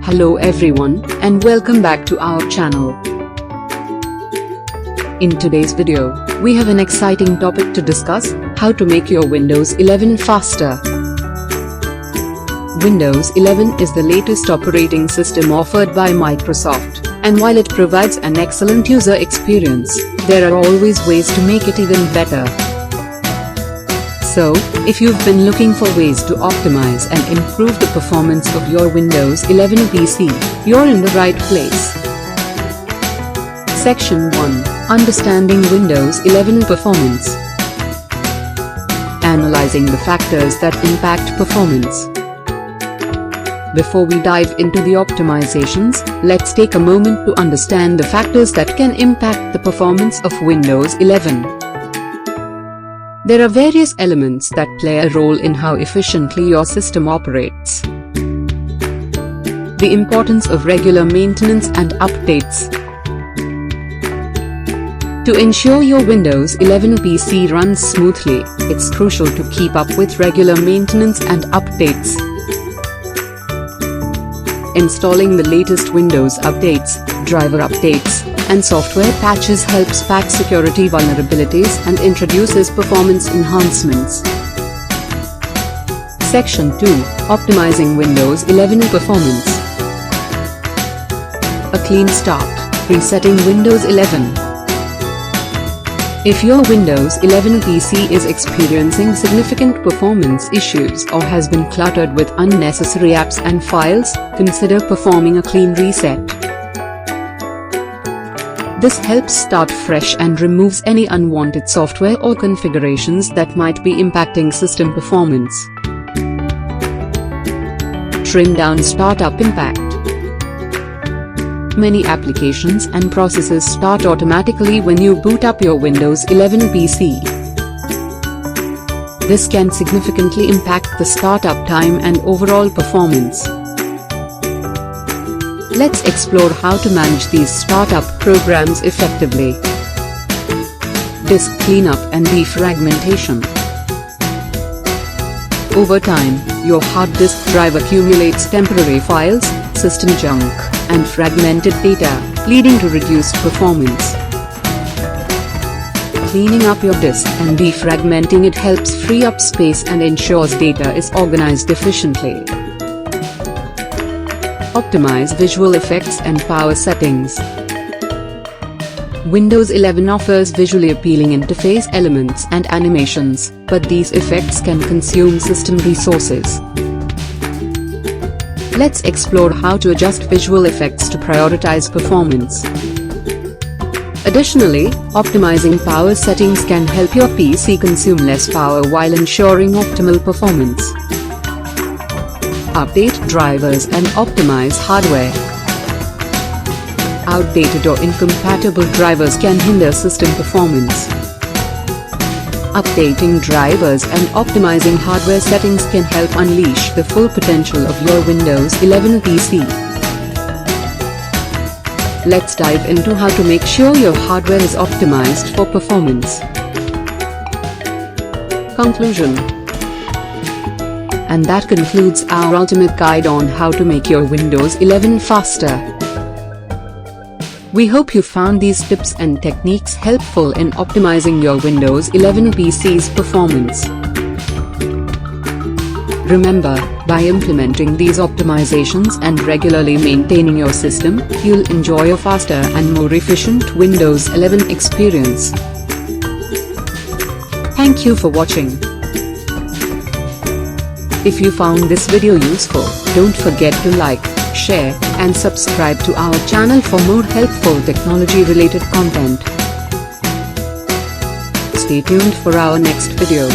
Hello everyone, and welcome back to our channel. In today's video, we have an exciting topic to discuss: how to make your Windows 11 faster. Windows 11 is the latest operating system offered by Microsoft, and while it provides an excellent user experience, there are always ways to make it even better. So, if you've been looking for ways to optimize and improve the performance of your Windows 11 PC, you're in the right place. Section 1: Understanding Windows 11 Performance. Analyzing the factors that impact performance. Before we dive into the optimizations, let's take a moment to understand the factors that can impact the performance of Windows 11. There are various elements that play a role in how efficiently your system operates. The importance of regular maintenance and updates. To ensure your Windows 11 PC runs smoothly, it's crucial to keep up with regular maintenance and updates. Installing the latest Windows updates, driver updates, and software patches helps patch security vulnerabilities and introduces performance enhancements. Section 2: Optimizing Windows 11 Performance. A clean start. Resetting Windows 11. If your Windows 11 PC is experiencing significant performance issues or has been cluttered with unnecessary apps and files, consider performing a clean reset. This helps start fresh and removes any unwanted software or configurations that might be impacting system performance. Trim down startup impact. Many applications and processes start automatically when you boot up your Windows 11 PC. This can significantly impact the startup time and overall performance. Let's explore how to manage these startup programs effectively. Disk cleanup and defragmentation. Over time, your hard disk drive accumulates temporary files, system junk, and fragmented data, leading to reduced performance. Cleaning up your disk and defragmenting it helps free up space and ensures data is organized efficiently. Optimize visual effects and power settings. Windows 11 offers visually appealing interface elements and animations, but these effects can consume system resources. Let's explore how to adjust visual effects to prioritize performance. Additionally, optimizing power settings can help your PC consume less power while ensuring optimal performance. Update drivers and optimize hardware. Outdated or incompatible drivers can hinder system performance. Updating drivers and optimizing hardware settings can help unleash the full potential of your Windows 11 PC. Let's dive into how to make sure your hardware is optimized for performance. Conclusion. And that concludes our ultimate guide on how to make your Windows 11 faster. We hope you found these tips and techniques helpful in optimizing your Windows 11 PC's performance. Remember, by implementing these optimizations and regularly maintaining your system, you'll enjoy a faster and more efficient Windows 11 experience. Thank you for watching. If you found this video useful, don't forget to like, share, and subscribe to our channel for more helpful technology-related content. Stay tuned for our next video.